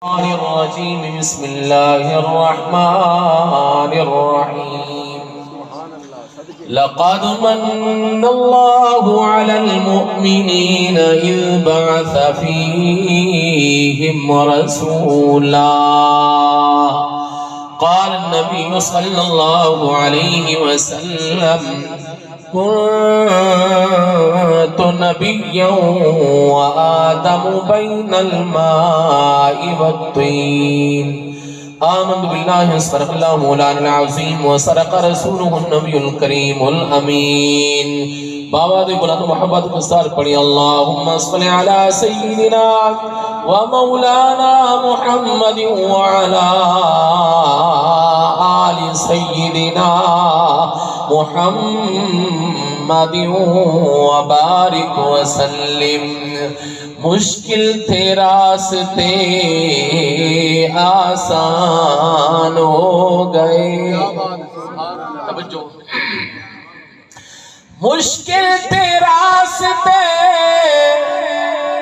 الرجيم بسم الله الرحمن الرحيم لقد من الله على المؤمنين إذ بعث فيهم رسولا قال النبي صلى الله عليه وسلم كنت نبيا وآدم بين الماء والطين آمنت بالله صدق الله مولانا العظيم وصدق رسوله النبي الكريم الأمين بابا دے بلند محبت کے ساتھ پڑھی اللہم صلی علی سیدنا ومولانا محمد وعلى آل سیدنا محمد وبارک وسلم مشکل تھے راستے آسان ہو گئے مشکل تھے راستے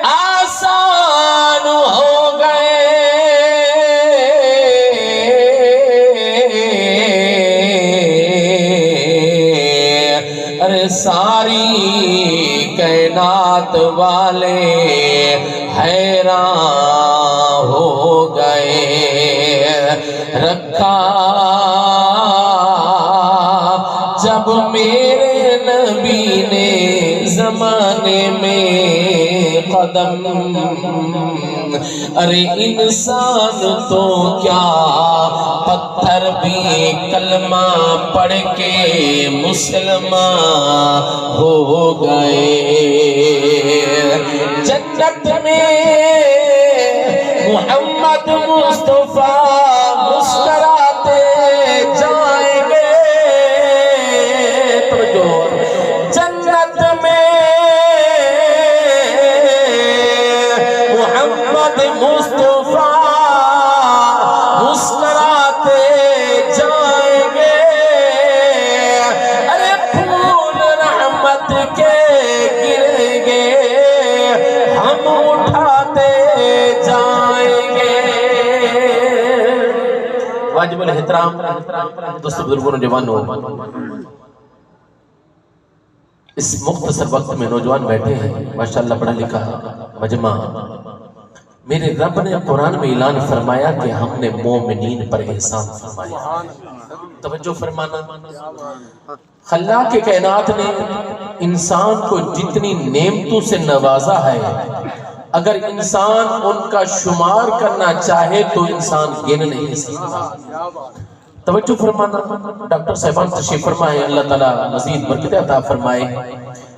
آسان ہو گئے ارے ساری کائنات والے حیران ہو گئے رکھا جب میرے نبی نے زمانے میں قدم ارے انسان تو کیا پتھر بھی کلمہ پڑھ کے مسلمان ہو گئے جنت میں محمد مصطفیٰ مسکراتے جائیں گے جنت میں محمد مصطفیٰ مسکراتے جائیں گے ارے پھول رحمت کے گریں گے ہم اٹھاتے جائیں گے واجب الاحترام دوست بزرگوں نوجوانوں اس مختصر وقت میں نوجوان بیٹھے ہیں ماشاءاللہ پڑھا لکھا مجمع میرے رب نے قرآن میں اعلان فرمایا کہ ہم نے مومنین پر احسان فرمایا توجہ فرمانا خلاق کائنات نے انسان کو جتنی نعمتوں سے نوازا ہے اگر انسان ان کا شمار کرنا چاہے تو انسان گن نہیں سکتا توجہ فرمانا ڈاکٹر صاحبان تشریف فرمائے اللہ تعالیٰ مزید برکت عطا فرمائے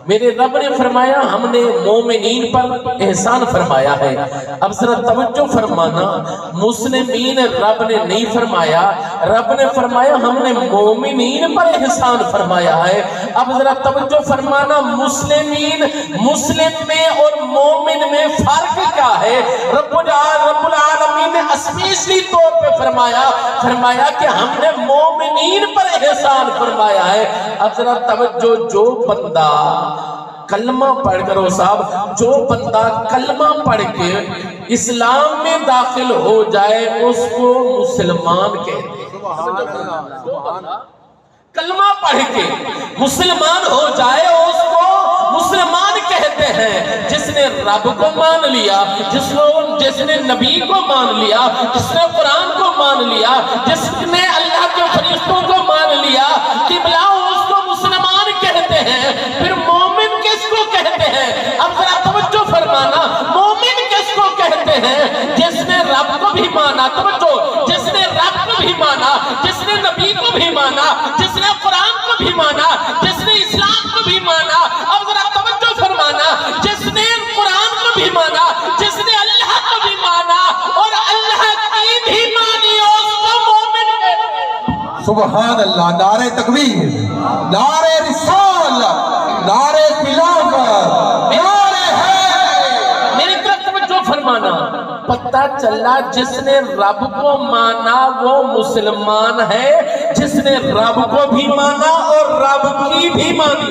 میرے رب نے فرمایا ہم نے مومنین پر احسان فرمایا ہے اب ذرا توجہ فرمانا مسلمین رب نے نہیں فرمایا رب نے فرمایا ہم نے مومنین پر احسان فرمایا ہے اب ذرا توجہ فرمانا مسلم میں اور مومن میں فرق کیا ہے رب العالمین نے اسپیشلی طور پہ فرمایا کہ ہم نے مومنین پر احسان فرمایا ہے اب ذرا توجہ جو بندہ کلمہ پڑھ کرو صاحب جو بندہ کلمہ پڑھ کے اسلام میں داخل ہو جائے اس کو مسلمان کہتے ہیں کلمہ پڑھ کے مسلمان ہو جائے اس کو مسلمان کہتے ہیں جس نے رب کو مان لیا جس نے نبی کو مان لیا جس نے قرآن کو مان لیا جس نے اللہ کے فرشتوں کو مان لیا قبلہ اس کو مسلمان کہتے ہیں پھر مومن کس کو کہتے ہیں اب ذرا توجہ فرمانا مومن کس کو کہتے ہیں جس نے رب کو بھی مانا توجہ جس نے رب کو بھی مانا جس نے نبی کو بھی مانا جس نے قرآن کو بھی مانا جس نے اسلام کو بھی مانا اب ذرا توجہ فرمانا جس نے قرآن کو بھی مانا جس نے اللہ کو بھی مانا اور اللہ کی بھی مانی اس کو مومن کہتے ہیں سبحان اللہ نعرہ تکبیر نعرہ رسالت نعرہ خلافت نعرہ ہے میری طرف توجہ فرمانا پتہ چلا جس نے رب کو مانا وہ مسلمان ہے جس نے رب کو بھی مانا اور رب کی بھی مانی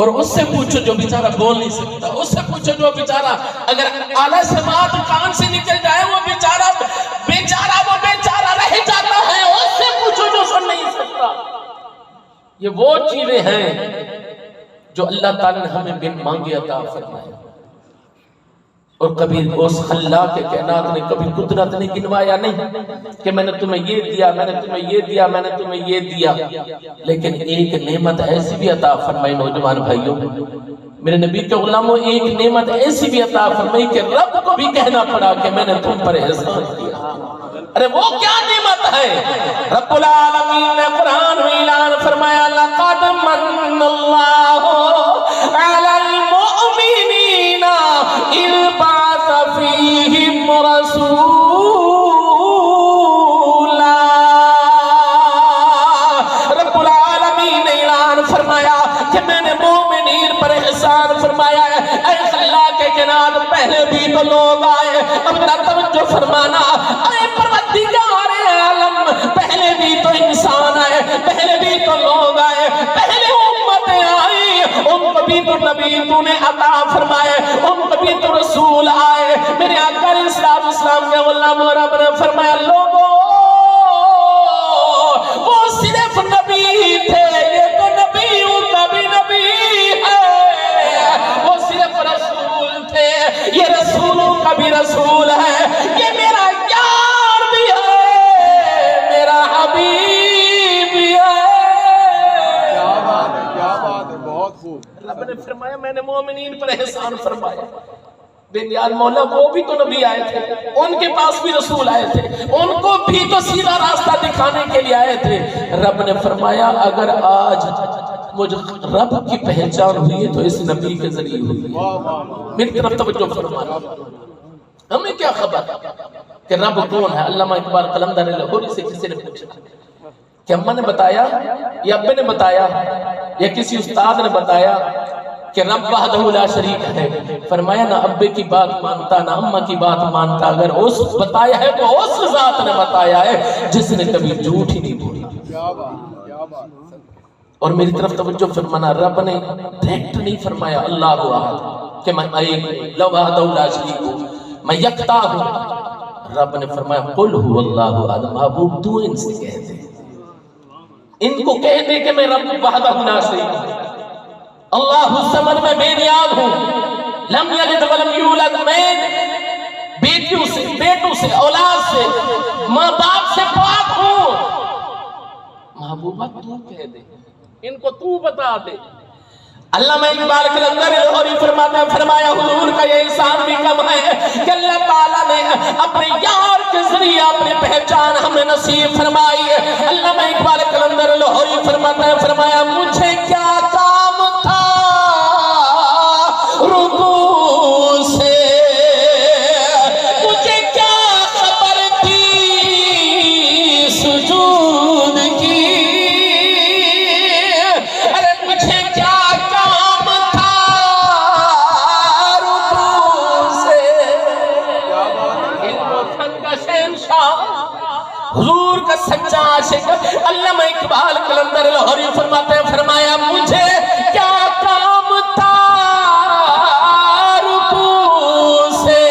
اور اس سے پوچھو جو بیچارہ بول نہیں سکتا، اس سے پوچھو جو بیچارہ اگر اعلیٰ سماعت کان سے نکل جائے وہ بیچارہ رہ جاتا ہے، اس سے پوچھو جو سن نہیں سکتا۔ یہ وہ چیزیں ہیں جو اللہ تعالیٰ نے ہمیں بن مانگے عطا فرمائے، اور کبھی اس خلاق کے کائنات نے کبھی قدرت نے گنوایا نہیں کہ میں نے تمہیں یہ دیا، میں نے تمہیں یہ دیا، میں نے تمہیں یہ دیا، لیکن ایک نعمت ایسی بھی عطا فرمائی نوجوان بھائیوں، میرے نبی کے غلاموں، ایک نعمت ایسی بھی عطا فرمائی کہ رب کو بھی کہنا پڑا کہ میں نے تم پر احسان کیا۔ ارے وہ کیا نعمت ہے؟ رب العالمین نے قرآن میں اعلان فرمایا لقد من اللہ علی المؤمنین اذ بعث فیہم رسولا۔ رب العالمین نے اعلان فرمایا کہ میں نے مومنین پر احسان فرمایا ہے۔ اے اللہ کے جناب، پہلے بھی تو لوگ آئے، اب توجہ فرمانا، اے پروردگار عالم، پہلے بھی تو انسان آئے، پہلے بھی تو لوگ آئے، پہلے امتیں آئی، ان کو بھی تو نبی تو نے عطا فرمائے، ان کو بھی تو رسول آئے۔ میرے آقا علیہ السلام کے غلاموں، رب نے فرمایا لوگوں وہ صرف نبی تھے، یہ تو نبیوں کا بھی نبی ہے، وہ صرف رسول تھے، یہ رسولوں کا بھی رسول ہے، یہ میرا یار بھی ہے، میرا حبیب بھی ہے۔ کیا بات ہے، کیا بات ہے، بہت خوب۔ رب نے فرمایا میں نے مومنین پر احسان فرمایا۔ بے نیاز مولا وہ بھی تو نبی آئے تھے، ان کے پاس بھی رسول آئے تھے، ان کو بھی تو سیدھا راستہ دکھانے کے لیے آئے تھے۔ رب نے فرمایا اگر آج مجھے رب کی پہچان ہوئی ہے تو اس نبی کے ذریعے ہوئی ہے۔ میری طرف توجہ فرمانا، ہمیں کیا خبر کہ رب کون ہے؟ علامہ اقبال قلندر لاہوری سے کسی نے پوچھا کہ اماں نے بتایا یا ابے نے بتایا یا کسی استاد نے بتایا کہ رب وحدہ لا شریک ہے؟ فرمایا نہ ابے کی بات مانتا نہ اماں کی بات مانتا، اگر اس بتایا ہے تو اس ذات نے بتایا ہے جس نے کبھی جھوٹ ہی نہیں بولا۔ اور میری طرف توجہ فرمانا، رب نے ڈائریکٹ نہیں فرمایا اللہ احد کہ میں ایک لا وحدہ لا شریک ہوں، میں یکتا ہوں۔ رب نے فرمایا قل هو اللہ احد، محبوب تو ان سے کہہ دے، ان کو کہہ دے کہ میں رب وحدہ لا شریک ہوں، اللہ الصمد، میں بے نیاز ہوں، لم یلد ولم یولد، میں بیٹوں سے اولاد سے ماں باپ سے پاک ہوں۔ محبوبہ تو کہہ دے، ان کو تو بتا دے۔ علامہ اقبال قلندر لاہوری فرمایا حضور کا یہ احسان بھی کم ہے کہ اللہ تعالیٰ نے اپنے یار کے ذریعے اپنی پہچان ہمیں نصیب فرمائی ہے۔ علامہ اقبال قلندر لاہوری فرمایا مجھے کیا کام تھا رکوع سے، مجھے کیا خبر تھی سجود کی، ارے مجھے کیا کام تھا رکوع سے۔ علم و فن کا شہنشاہ، حضور کا سچا عاشق علامہ اقبال قلندر لاہوری فرمایا مجھے کیا کام تھا رکوع سے۔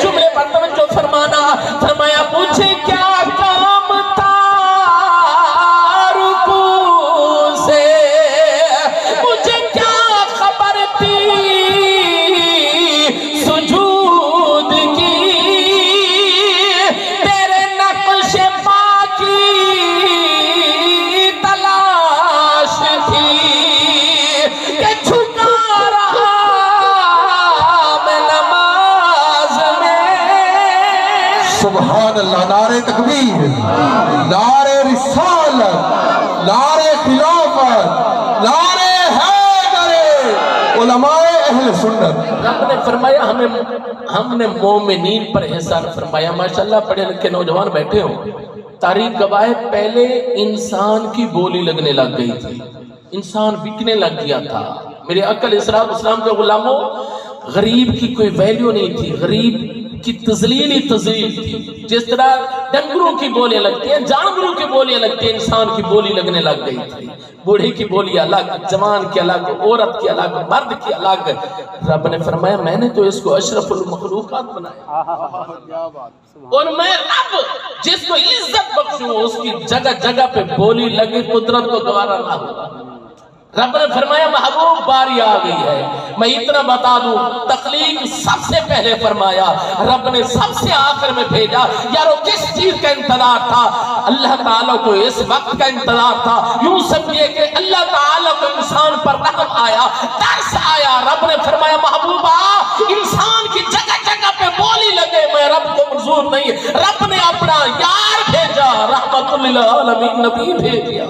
جملے پر توجہ فرمانا، فرمایا مجھے کیا کام تھا رکوع سے، مجھے کیا خبر تھی سجود کی، تیرے نقش پا کی تلاش تھی کہ جھکا رہا میں نماز میں۔ سبحان اللہ، نعرہ تکبیر، نعرہ رسالت، نعرہ خلافت، نعرہ حیدر، علماء اہل سنت۔ رب نے فرمایا ہم نے مومنین پر احسان فرمایا۔ ماشاءاللہ پڑھے لکھے نوجوان بیٹھے ہوں، تاریخ گواہ ہے پہلے انسان کی بولی لگنے لگ گئی تھی، انسان بکنے لگ گیا تھا۔ میرے عقل اسلام کے غلاموں، غریب کی کوئی ویلیو نہیں تھی، غریب کی تذلیل ہی تذلیل تھی۔ جس طرح ڈنگروں کی بولیاں لگتی ہیں، جانوروں کی بولیاں لگتی ہیں، انسان کی بولی لگنے لگ گئی تھی۔ بوڑھی کی بولی الگ، جوان کی الگ، عورت کی الگ، مرد کی الگ. رب نے فرمایا میں نے تو اس کو اشرف المخلوقات بنایا، کیا بات. اور میں رب جس کو عزت بخشوں اس کی جگہ جگہ پہ بولی لگی قدرت کو گوارا نہ ہوا. رب نے فرمایا محبوب باری آ گئی ہے. میں اتنا بتا دوں تخلیق سب سے پہلے فرمایا، رب نے سب سے آخر میں بھیجا. یارو کس چیز کا انتظار تھا؟ اللہ تعالیٰ کو اس وقت کا انتظار تھا. یوں سمجھیے کہ اللہ تعالیٰ کو انسان پر رحم آیا، ترس آیا. رب نے فرمایا محبوبہ انسان کی جگہ جگہ پہ بولی لگے، میں رب کو منظور نہیں. رب نے اپنا یار بھیجا، رحمت للعالمین نبی بھیجا.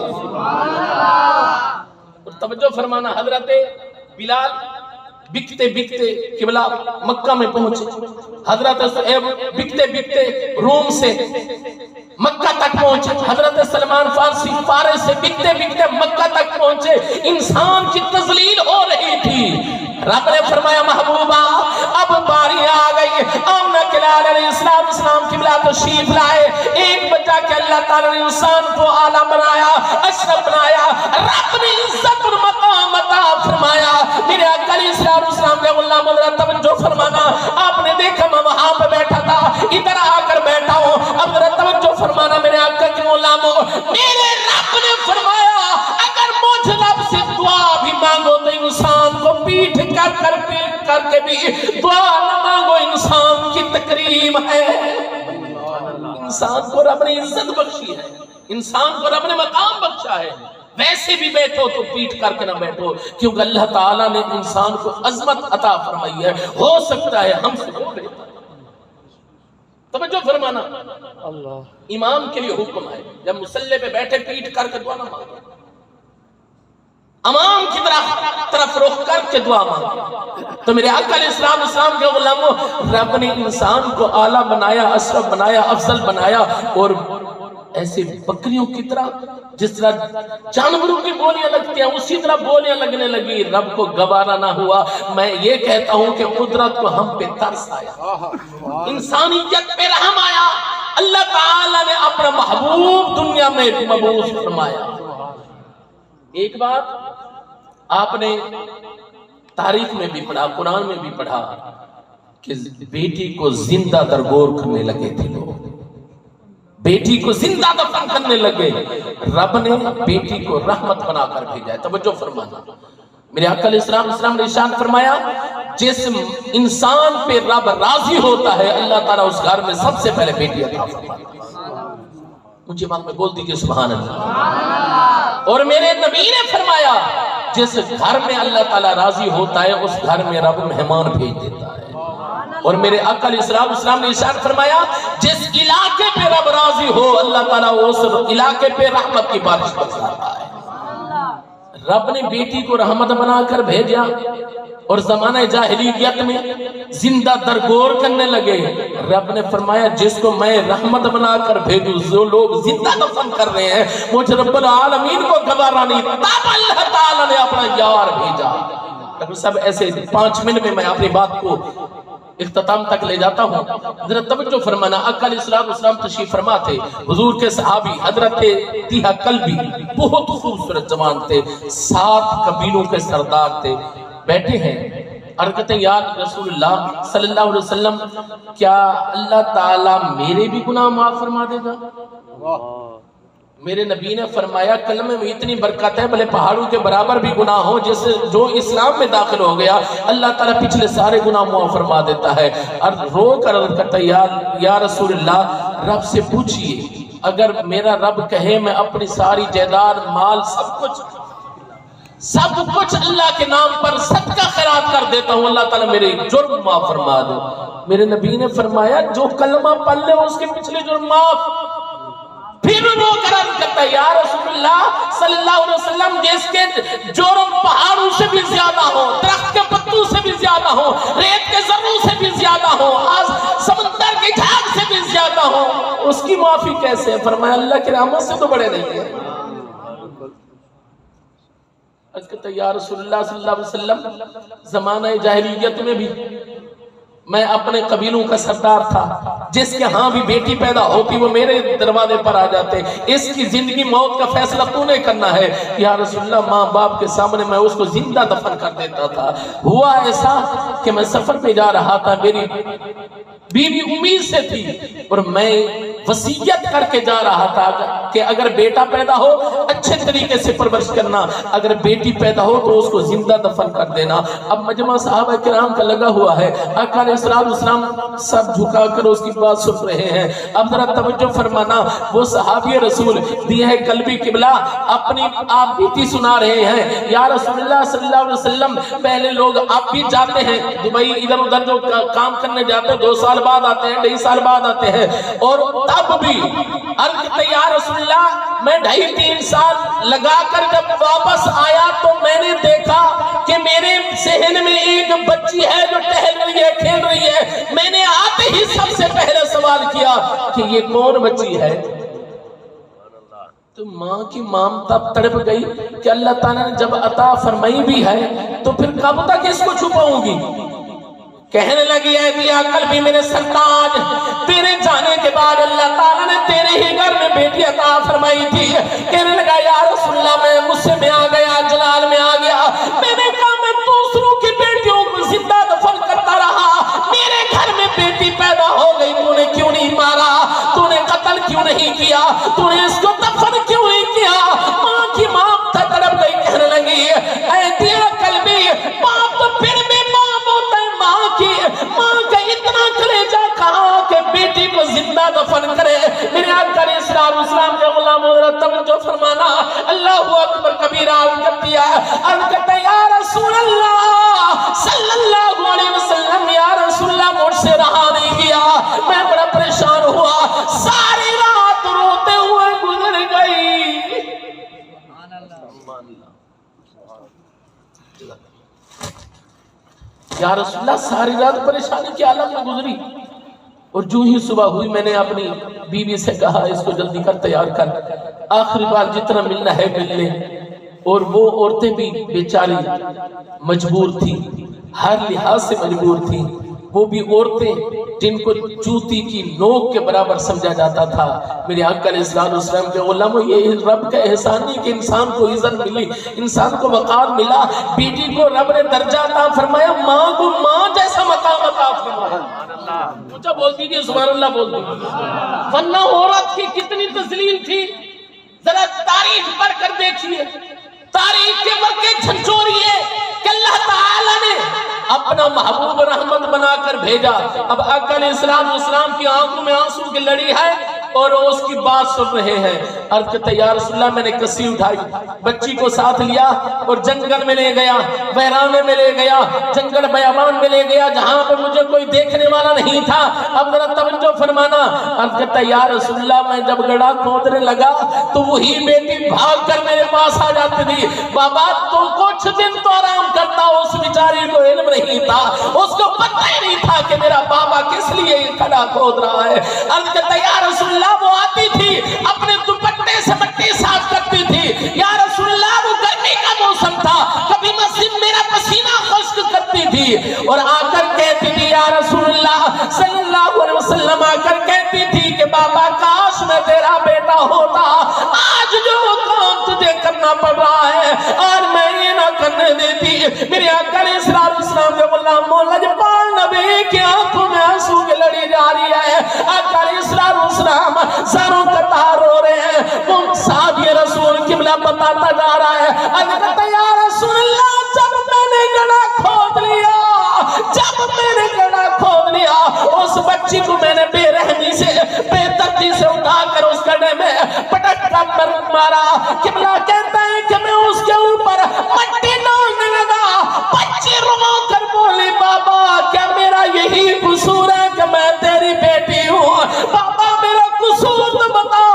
توجہ فرمانا، حضرت بلال بکتے بکتے قبلہ مکہ میں پہنچے. حضرت بکتے بکتے روم سے مکہ تک پہنچے. حضرت سلمان فارسی فارس سے بکتے بکتے مکہ تک پہنچے. انسان کی تذلیل ہو رہی تھی. رب نے فرمایا محبوبہ اب باری آ گئی. آمنہ کے لال علیہ السلام قبلہ تشریف لائے. ایک بچہ کہ اللہ تعالیٰ نے انسان کو اعلیٰ بنایا، اشرف بنایا. رب نے عزت اور مقام عطا فرمایا. میرے آقا علیہ السلام کے غلام حضرت توجہ فرمانا. آپ نے دیکھا میں وہاں پہ بیٹھا تھا، ادھر آ کر بیٹھا ہوں. اب ذرا توجہ فرمانا میرے آقا کے غلاموں، میرے رب نے فرمایا اگر مجھ رب سے دعا بھی مانگو تو انسان کو پیٹ کر کے بھی دعا نہ مانگو، انسان کی تکریم ہے. انسان کو رب نے عزت بخشی ہے، انسان کو رب نے مقام بخشا ہے. ویسے بھی بیٹھو تو پیٹ کر کے نہ بیٹھو، کیونکہ اللہ تعالیٰ نے انسان کو عظمت عطا فرمائی ہے. ہو سکتا ہے ہم سے ہو بہتر. توجہ فرمانا، امام کے لیے حکم ہے جب مصلی پہ بیٹھے پیٹ کر کے دعا نہ مانگو، امام کی طرف رخ کر کے دعا مانگو. تو میرے آقا علیہ السلام کے غلاموں، رب نے انسان کو اعلیٰ بنایا، اشرف بنایا، افضل بنایا. اور ایسے بکریوں کی طرح جس طرح جانوروں کی بولیاں لگتی ہیں اسی طرح بولیاں لگنے لگی. رب کو گوارا نہ ہوا. میں یہ کہتا ہوں کہ قدرت کو ہم پہ ترس آیا، انسانیت پہ رحم آیا. اللہ تعالیٰ نے اپنا محبوب دنیا میں مبعوث فرمایا. ایک بات آپ نے تاریخ میں بھی پڑھا، قرآن میں بھی پڑھا کہ بیٹی کو زندہ درگور کرنے لگے تھے لوگ، بیٹی کو زندہ دفن کرنے لگے. رب نے بیٹی کو رحمت بنا کر بھیجا ہے. توجہ فرمانا، میرے آقا علیہ السلام نے ارشاد فرمایا جس انسان پہ رب راضی ہوتا ہے اللہ تعالیٰ اس گھر میں سب سے پہلے بیٹی عطا فرماتا ہے. مجھے بات میں بول دیجئے سبحان اللہ. اور میرے نبی نے فرمایا جس گھر میں اللہ تعالیٰ راضی ہوتا ہے اس گھر میں رب مہمان بھیج دیتا ہے. اور میرے آقا علیہ السلام نے ارشاد فرمایا جس علاقے پہ رب راضی ہو اللہ تعالیٰ اس علاقے پہ رحمت کی بارش برساتا ہے. رب نے بیٹی کو رحمت بنا کر بھیجا اور زمانہ جاہلیت میں زندہ درگور کرنے لگے. رب نے فرمایا جس کو میں رحمت بنا کر بھیجوں، جو لوگ زندہ دفن کر رہے ہیں مجھے رب العالمین کو گوارا نہیں، تب اللہ تعالیٰ نے اپنا یار بھیجا. ڈاکٹر صاحب ایسے 5 منٹ میں اپنی بات کو اختتام تک لے جاتا ہوں. حضرت توجہ فرمانا، آقا علیہ السلام تشریف فرما تھے. حضور کے صحابی حضرت طیہہ کلبی بہت خوبصورت جوان تھے، 7 قبیلوں کے سردار تھے. بیٹھے ہیں عرض کرتے ہیں یا رسول اللہ صلی اللہ علیہ وسلم کیا اللہ تعالیٰ میرے بھی گناہ معاف فرما دے گا؟ میرے نبی نے فرمایا کلمے میں اتنی برکت ہے بھلے پہاڑوں کے برابر بھی گناہ ہو، جیسے جو اسلام میں داخل ہو گیا اللہ تعالیٰ پچھلے سارے گناہ معاف فرما دیتا ہے. رو کر عرض کرتا ہے یا رسول اللہ رب سے پوچھئے اگر میرا رب کہے میں اپنی ساری جائیداد مال سب کچھ اللہ کے نام پر صدقہ خیرات کر دیتا ہوں اللہ تعالیٰ میرے جرم معاف فرما دو. میرے نبی نے فرمایا جو کلمہ پڑھ لے اس کے پچھلے جرم معاف. پھر وہ کرم کرتا ہے یا رسول اللہ صلی اللہ علیہ وسلم جس کے جرم پہاڑوں سے بھی زیادہ ہو، درخت کے پتوں سے بھی زیادہ ہو، ریت کے ذروں سے بھی زیادہ ہو، سمندر کی جھاگ سے بھی زیادہ ہو، اس کی معافی کیسے ہے؟ فرمایا اللہ کی رحمت سے تو بڑے نہیں ہیں. اس کہتا ہے یا رسول اللہ صلی اللہ علیہ وسلم زمانہ جاہلیت میں بھی میں اپنے قبیلوں کا سردار تھا، جس کے ہاں بھی بیٹی پیدا ہوتی وہ میرے دروازے پر آ جاتے، اس کی زندگی موت کا فیصلہ تو نے کرنا ہے۔ یا رسول اللہ، ماں باپ کے سامنے میں اس کو زندہ دفن کر دیتا تھا۔ ہوا ایسا کہ میں سفر پہ جا رہا تھا، میری بیوی امید سے تھی اور میں وصیت کر کے جا رہا تھا کہ اگر بیٹا پیدا ہو اچھے طریقے سے پرورش کرنا، اگر بیٹی پیدا ہو تو اس کو زندہ دفن کر دینا۔ اب مجمع صحابہ کرام کا لگا ہوا ہے، آقا علیہ السلام سب جھکا کر اس کی بات سن رہے ہیں۔ اب ذرا توجہ فرمانا، وہ صحابی رسول دی ہے قلبی قبلہ اپنی آپ بیتی سنا رہے ہیں۔ یا رسول اللہ صلی اللہ علیہ وسلم، پہلے لوگ آپ بھی جاتے ہیں دبئی ادھر ادھر جو کام کرنے جاتے ہیں، 2 سال بعد آتے ہیں، 2.5 سال بعد آتے ہیں، اور تب بھی عرض کرتے یا رسول اللہ میں 2.5-3 سال لگا کر جب واپس آیا تو میں نے دیکھا کہ میرے صحن میں ایک بچی ہے جو ٹہل رہی ہے، کھیل رہی ہے۔ میں نے آتے ہی سب سے پہلے سوال کیا کہ یہ کون بچی ہے؟ تو ماں کی مامتا تڑپ گئی کہ اللہ تعالیٰ نے جب عطا فرمائی بھی ہے تو پھر کب تک اس کو چھپاؤں گی؟ کہنے لگی اے دیا قلبی میرے سرتاج، تیرے جانے کے بعد اللہ تعالیٰ نے تیرے ہی گھر میں بیٹی عطا فرمائی تھی۔ کہنے لگا یا رسول اللہ میں غصے میں آ گیا، جلال میں آ گیا، میں نے کہا میں دوسروں کی بیٹیوں کو زندہ دفن کرتا رہا، میرے گھر میں بیٹی پیدا ہو گئی، تو نے کیوں نہیں مارا؟ تو نے قتل کیوں نہیں کیا؟ تو نے اس کو دفن کیوں نہیں کیا؟ ماں کی ماں تڑپ گئی، کہنے لگی اے دیا قلبی، باپ تو پھر بھی باپ ہوتا ہے، ماں کا اتنا کلیجہ کہا کہ بیٹی کو زندہ دفن کرے۔ میرے آقا علیہ السلام کے غلام حضرت توجہ فرمانا، اللہ اکبر کبیرہ کر دیا، عرض کرتا یا رسول اللہ صلی اللہ علیہ وسلم، یا رسول اللہ مجھ سے رہا نہیں گیا، میں بڑا پریشان ہوا، ساری رات روتے ہوئے گزر گئی۔ یا رسول اللہ ساری رات پریشانی کے عالم میں گزری، اور جو ہی صبح ہوئی میں نے اپنی بیوی سے کہا اس کو جلدی کر تیار کر، آخری بار جتنا ملنا ہے مل لے۔ اور وہ عورتیں بھی بیچاری مجبور تھی، ہر لحاظ سے مجبور تھی، وہ بھی عورتیں جن کو چوتی کی نوک کے برابر سمجھا جاتا تھا۔ میرے آقا علیہ السلام کے علماء، یہ رب کا احسان نہیں کہ انسان کو عزت ملی، انسان کو وقار ملا، بیٹی کو رب نے درجہ عطا فرمایا، ماں کو ماں جیسا مقام عطا فرمایا۔ اونچا بول دیجیے سبحان اللہ بول دیجیے۔ ورنہ عورت کی کتنی تذلیل تھی، ذرا تاریخ پڑھ کر دیکھیے، تاریخ کے ورقے جھنجھوڑیے کہ اللہ تعالیٰ نے اپنا محبوب رحمت بنا کر بھیجا۔ اب آقا علیہ السلام کی آنکھوں میں آنسو کی لڑی ہے اور اس کی بات سن رہے ہیں۔ عرض کرتے یا رسول اللہ میں نے کسی اٹھائی، بچی کو ساتھ لیا اور جنگل میں لے گیا، ویرانے میں لے گیا، جنگل بیابان میں لے گیا جہاں پہ مجھے کوئی دیکھنے والا نہیں تھا۔ اب ذرا توجہ فرمانا، عرض کرتے یا رسول اللہ میں جب گڑھا کھودنے لگا تو وہی بیٹی بھاگ کر میرے پاس آ جاتی تھی، بابا تو کچھ دن تو آرام کرتا، اس بیچاری کو علم نہیں تھا، اس کو پتہ ہی نہیں تھا کہ میرا بابا کس لیے یہ گڑھا کھود رہا ہے۔ عرض کرتے یا رسول اللہ وہ آتی تھی اپنے دوپٹے سے مٹی صاف کرتی تھی، یا رسول اللہ وہ گرمی کا موسم تھا، کبھی مسجد میرا پسینہ خشک کرتی تھی اور آ کر کہتی تھی یا رسول اللہ صلی اللہ علیہ وسلم، آ کر کہتی تھی کہ بابا کاش میں تیرا بیٹا ہوتا، آج جو کام تجھے کرنا پڑ رہا ہے اور میں یہ نہ کرنے دیتی۔ میرے آقا علیہ السلام کے غلام لجپال نبی کی آنکھوں میں آنسو کی لڑی جاری ہے، آقا علیہ السلام سروں قطار رو رہے ہیں، وہ صحابی رسول قبلہ بتاتا جا رہا ہے، اگر کہتا یا رسول اللہ جب میں نے گڑھا کھود لیا، جب میں نے گڑھا کھود لیا، اس بچی کو میں نے بے رحمی سے بے دردی سے اٹھا کر اس گڑھے میں پٹک کر مارا۔ قبلہ کہتا ہے کہ میں اس کے اوپر مٹی ڈالنے لگا، بچی رو کر بولی بابا کیا میرا یہی قصور ہے کہ میں تیری بیٹی ہوں؟ بابا میرا قصور تو بتا،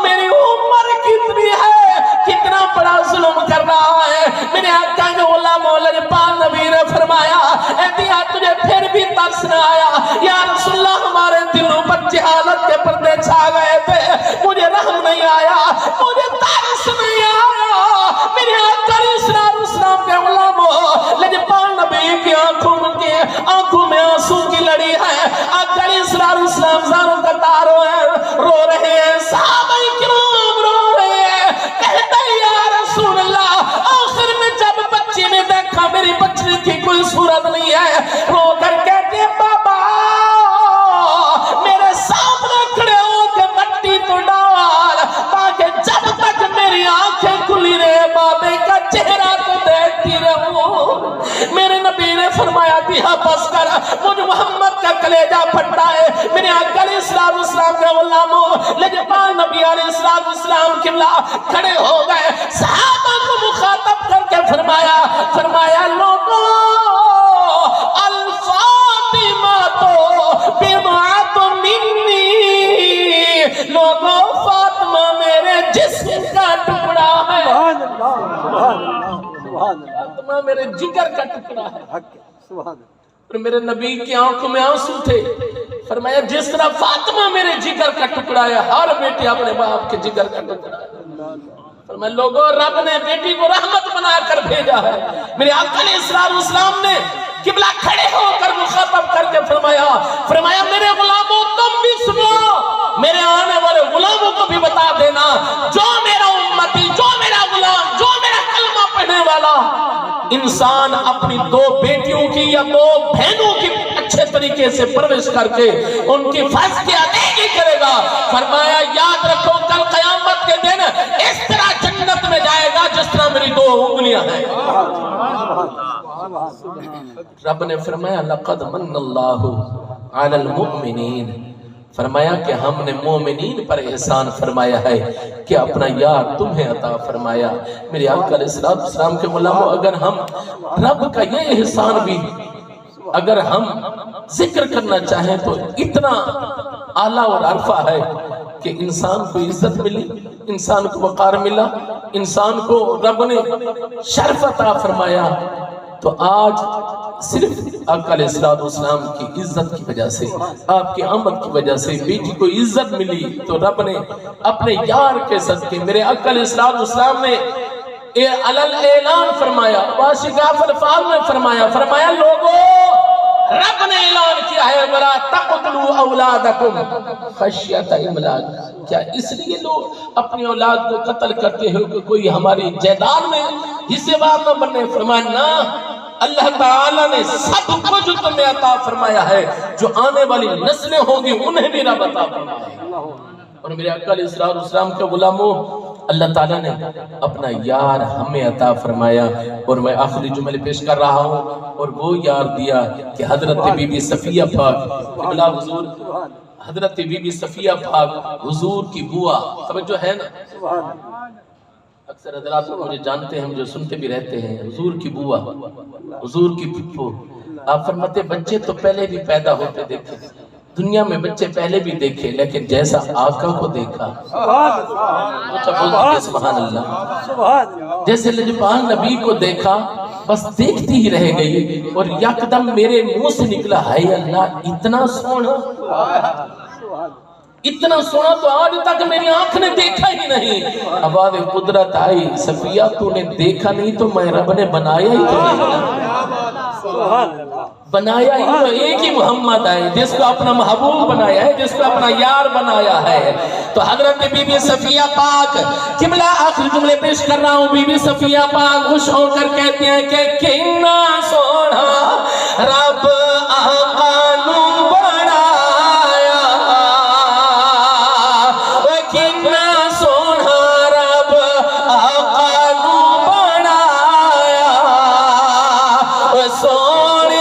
میری عمر کتنی ہے، کتنا بڑا ظلم کر رہا ہے۔ میرے آقا کے غلام لجپال نبی نے فرمایا اے دیا تجھے پھر بھی ترس نہ آیا؟ یا رسول اللہ ہمارے دلوں پر جہالت کے پردے چھا گئے تھے، مجھے رحم نہیں آیا، مجھے ترس نہیں آیا۔ میرے آقا علیہ السلام کے غلاموں لجپال نبی کی آنکھوں میں آنسو کی لڑی کلیجہ پھٹتا ہے۔ میرے آقا علیہ السلام کے غلاموں، لجپال نبی علیہ السلام قبلہ کھڑے ہو گئے، صحابہ کو مخاطب کر کے فرمایا لوگوں الفاطمہ تو بمعت منی، لوگوں فاطمہ میرے جسم کا ٹکڑا ہے، فاطمہ میرے جگر کا ٹکڑا ہے۔ اور میرے نبی کی آنکھوں میں آنسو تھے، فرمایا جس طرح فاطمہ میرے جگر کا ٹکڑا ہے، ہر بیٹی اپنے باپ کے جگر کا ٹکڑا ہے۔ فرمایا لوگوں رب نے بیٹی کو رحمت بنا کر بھیجا ہے۔ میرے آقا علیہ السلام نے قبلہ کھڑے ہو کر مخاطب کر کے فرمایا میرے غلاموں تم بھی سنو، میرے آنے والے غلاموں کو بھی بتا دینا، جو میرا امتی، جو میرا غلام، جو میرا کلمہ پڑھنے والا انسان اپنی دو بیٹیوں کی یا دو بہنوں کی اچھے طریقے سے پرورش کر کے ان کی فرض کی ادائیگی کرے گا، فرمایا یاد رکھو کل قیامت کے دن اس طرح جنت میں جائے گا جس طرح میری دو انگلیاں ہیں۔ رب نے فرمایا لقد من اللہ علی المؤمنین، فرمایا کہ ہم نے مومنین پر احسان فرمایا ہے کہ اپنا یار تمہیں عطا فرمایا۔ میرے آقا علیہ السلام کے غلاموں، اگر ہم رب کا یہ احسان بھی اگر ہم ذکر کرنا چاہیں تو اتنا اعلیٰ اور عرفہ ہے کہ انسان کو عزت ملی، انسان کو وقار ملا، انسان کو رب نے شرف عطا فرمایا۔ تو آج صرف آقا علیہ السلام کی عزت کی وجہ سے، آپ کی آمد کی وجہ سے بیٹی کو عزت ملی، تو رب نے اپنے یار کے صدقے میرے آقا علیہ السلام نے اعلان فرمایا، واشقاف الفاظ میں فرمایا لوگوں رب نے اعلان کیا ہے وَلَا تَقْتُلُوا أَوْلَادَكُمْ خَشْيَةَ إِمْلَاقٍ، کیا اس لیے لوگ اپنی اولاد کو قتل کرتے ہیں کہ کوئی ہماری جائیداد میں حصے وار نہ بننے؟ فرمایا نہ، اللہ تعالیٰ نے سب کچھ تمہیں عطا فرمایا ہے، جو آنے والی نسلیں ہوں گی انہیں بھی رب عطا فرمایا ہے۔ اور میرے آقا علیہ السلام کے غلاموں، اللہ تعالیٰ نے اپنا یار ہمیں عطا فرمایا، اور میں آخری جملے پیش کر رہا ہوں، اور وہ یار دیا کہ حضرت بی بی صفیہ پاک قبلہ حضور، حضرت بی بی صفیہ پاک حضور کی بوا، توجہ ہے نا، اکثر حضرات مجھے جانتے ہیں، مجھے سنتے بھی رہتے ہیں، حضور کی بوا، حضور کی پھپھو، آپ فرماتے بچے تو پہلے بھی پیدا ہوتے دیکھے، دنیا میں بچے پہلے بھی دیکھے، لیکن جیسا آقا کو دیکھا، سبحان اللہ، جیسے لجپال نبی کو دیکھا بس دیکھتی ہی رہ گئی، اور یکدم میرے منہ سے نکلا ہے اللہ اتنا سونا، اتنا سونا تو آج تک میری آنکھ نے دیکھا ہی نہیں۔ آواز قدرت آئی، صفیہ تو نے دیکھا نہیں تو میں رب نے بنایا ہی تو نہیں، بنایا ہی تو ایک ہی محمد ہے جس کو اپنا محبوب بنایا ہے، جس کو اپنا یار بنایا ہے۔ تو حضرت بی بی صفیہ پاک قبلہ آخری جملے پیش کر رہا ہوں، بی بی صفیہ پاک خوش ہو کر کہتے ہیں کہ کنا سونا رب آقا نو بڑھایا، کنا سونا رب آقا نو بڑھایا، سونے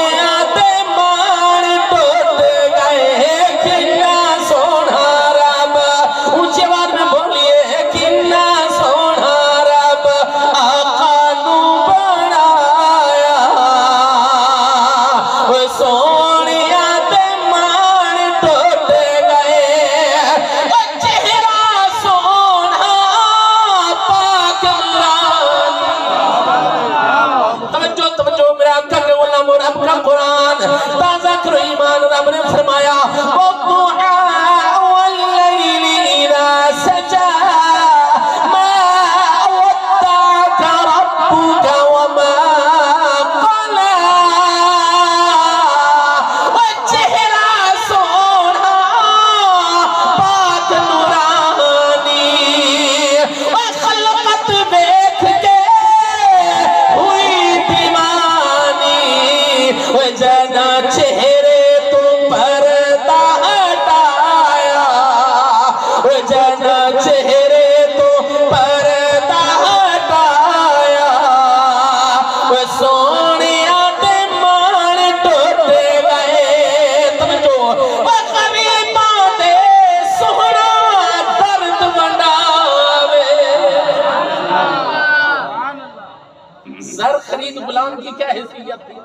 اذان کی کیا حیثیت تھی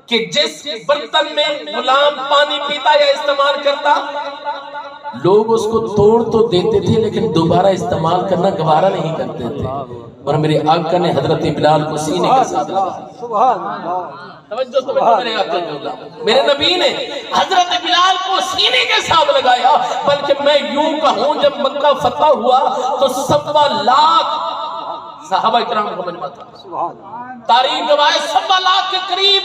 کہ جس برتن میں غلام پانی پیتا یا استعمال کرتا لوگ اس کو توڑ تو دیتے تھے لیکن دوبارہ استعمال کرنا گوارا نہیں کرتے تھے، اور میرے آقا نے حضرت بلال کو سینے کے ساتھ لگایا۔ توجہ میرے آقا نے، میرے نبی نے حضرت بلال کو سینے کے ساتھ لگایا، بلکہ میں یوں کہوں جب مکہ فتح ہوا تو 1.25 لاکھ صحابہ کرام کا مجمع تھا، تاریخ گواہ 1.25 لاکھ کے قریب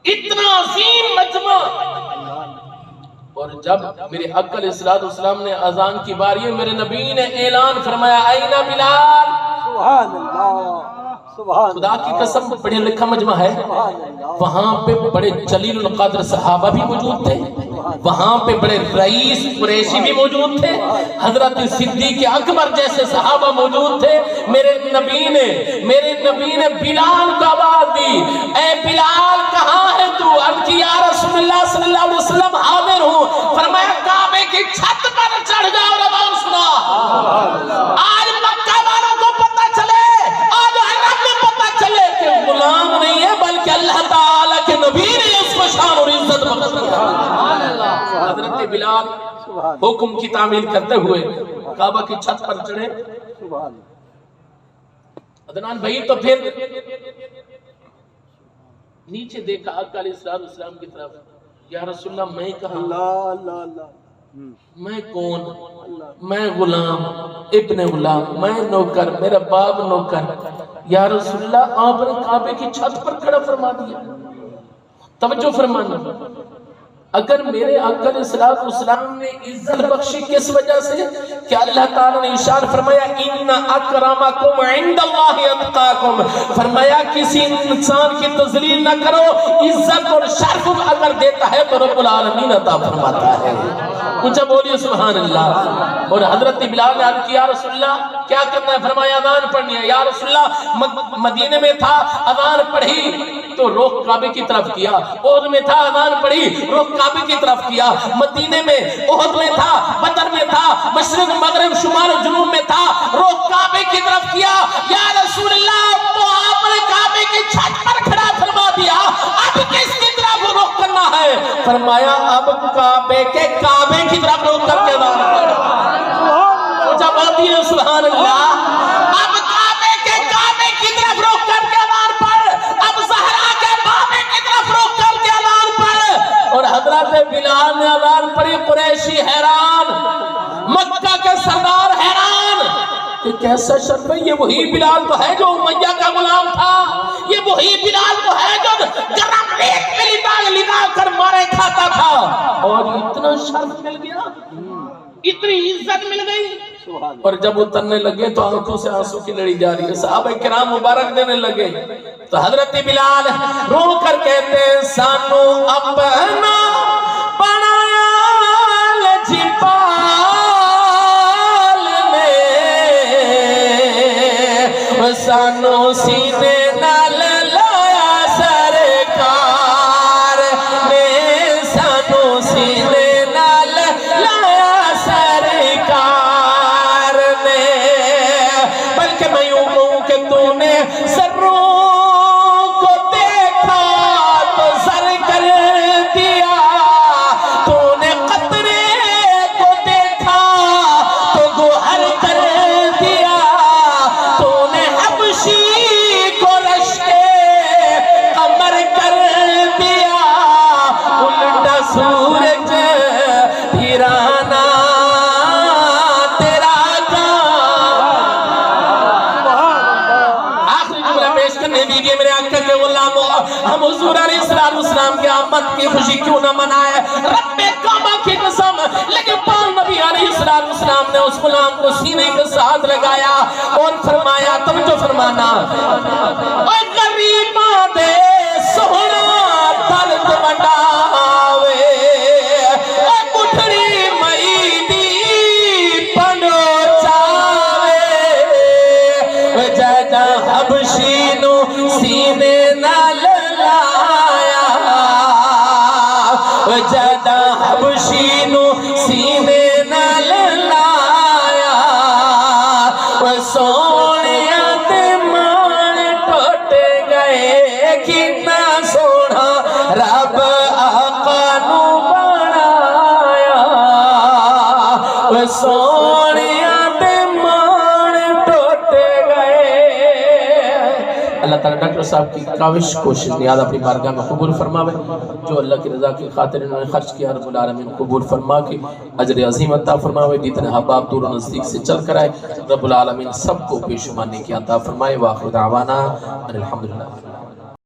اتنا عظیم مجمع۔ اور جب میرے آقا علیہ السلام نے اذان کی باری ہے، میرے نبی نے اعلان فرمایا این بلال، سبحان اللہ، خدا کی قسم بڑے لکھا مجمع ہے، وہاں پہ بڑے جلیل القدر صحابہ بھی موجود تھے، وہاں پہ بڑے رئیس قریشی بھی موجود تھے، حضرت صدیق اکبر جیسے صحابہ موجود تھے۔ میرے نبی نے بلال کو آواز دی، اے بلال کہاں ہے تو؟ عرض کی یا رسول اللہ صلی اللہ علیہ وسلم حاضر ہوں۔ فرمایا کعبے کی چھت پر چڑھ جاؤ اور آواز سنا، آج مکہ والوں کو پتہ چلے، آج عرب کو پتہ چلے کہ غلام نہیں ہے بلکہ اللہ تعالیٰ کے نبی نے اس کو شان اور عزت بخشی ہے۔ حضرت بلال حکم کی تعمیل کرتے ہوئے کعبہ کی چھت پر چڑھے۔ عدنان بھائی تو پھر نیچے دیکھا آقا علیہ السلام کی طرف، یا رسول اللہ میں کہاں، میں کون، میں غلام ابن غلام، میں نوکر، میرا باپ نوکر، یا رسول اللہ آپ نے کعبے کی چھت پر کھڑا فرما دیا۔ توجہ فرمانا، اگر میرے آقا علیہ السلام نے عزت بخشی کس وجہ سے کہ اللہ تعالیٰ نے ارشاد فرمایا ان اکرمکم عند اللہ اتقاکم، فرمایا کسی انسان کی تذلیل نہ کرو، عزت اور شرف اگر دیتا ہے تو رب العالمین عطا فرماتا ہے۔ اونچا بولیے سبحان اللہ۔ اور حضرت بلال نے عرض کیا یا رسول اللہ کیا کرنا ہے؟ فرمایا اذان پڑھنی ہے۔ یا رسول اللہ مدینے میں تھا، اذان پڑھی تو رخ کعبے کی طرف کیا، احد میں تھا اذان پڑھی رخ کعبے کی طرف کیا، مدینے میں، احد میں تھا، بدر میں تھا، مشرق مغرب شمال جنوب میں تھا، رخ کعبے کی طرف کیا۔ یا رسول اللہ تو آپ نے کعبے کی چھت پر کھڑا فرما دیا، اب کس کی طرف رخ کرنا ہے؟ فرمایا اب کعبے کی طرف رخ کر کے اذان پڑھ۔ جب بولتی ہے سبحان اللہ، اب کعبے کی طرف رخ کر کے اذان پڑھ، اب زہرا کے کعبے کی طرف رخ کر کے اذان پڑھ۔ اور حضرت بلال نے اذان پڑھی، قریشی حیران، مکہ کے سردار حیران کہ کیسا شرف ہے، یہ وہی بلال تو ہے جو امیہ کا غلام تھا، یہ وہی بلال تو ہے جو گرم ریت میں لگا کر مارے کھاتا تھا، اور اتنا شرف مل گیا، اتنی عزت مل گئی۔ اور جب اترنے لگے تو آنکھوں سے آنسو کی لڑی جا رہی ہے، صحابہ کرام مبارک دینے لگے تو حضرت بلال رو کر کہتے ہیں سانو اپنا بنایا لجپال نے، سانو سینے نال لایا سرکار نے، سانو سینے نال لایا سرکار نے، بلکہ میں یوں کہوں کہ تو نے سروں کو دیکھا تو سر کر دیا، تو نے قطرے کو دیکھا تو گوہر کر دیا، تو نے حبشی کو رشتے قمر کر دیا، الٹا سورج پھرانا تیرا کام۔ آخری جملہ پیش کرنے دیجئے میرے آقا کے غلاموں، ہم حضور علیہ السلام کے آمد کی خوشی کیوں نہ منائے؟ رب کعبہ کی قسم، لیکن پاک نبی علیہ السلام نے اس غلام کو سینے کے ساتھ لگایا اور فرمایا، توجہ فرمانا، اے غریباں دے سونا درد وڈاوے، اے گٹھڑی مئی دی پنو چاوے، جدا حبشی نو سینے نال لایا، جدا حبشی نو سینے نال لایا، سونیا تے مان ٹوٹ سونیا دے مان ٹوٹ گئے۔ اللہ تعالیٰ ڈاکٹر صاحب کی کاوش کوشش نیاز اپنی بارگاہ میں قبول فرماوے، جو اللہ کی رضا کی خاطر انہوں نے خرچ کیا، رب العالمین قبول فرما کے اجر عظیم عطا فرماوے۔ جتنے احباب دور و نزدیک سے چل کر آئے، رب العالمین سب کو بے شمار نیکیاں عطا فرمائے۔ وآخر دعوانا ان الحمدللہ۔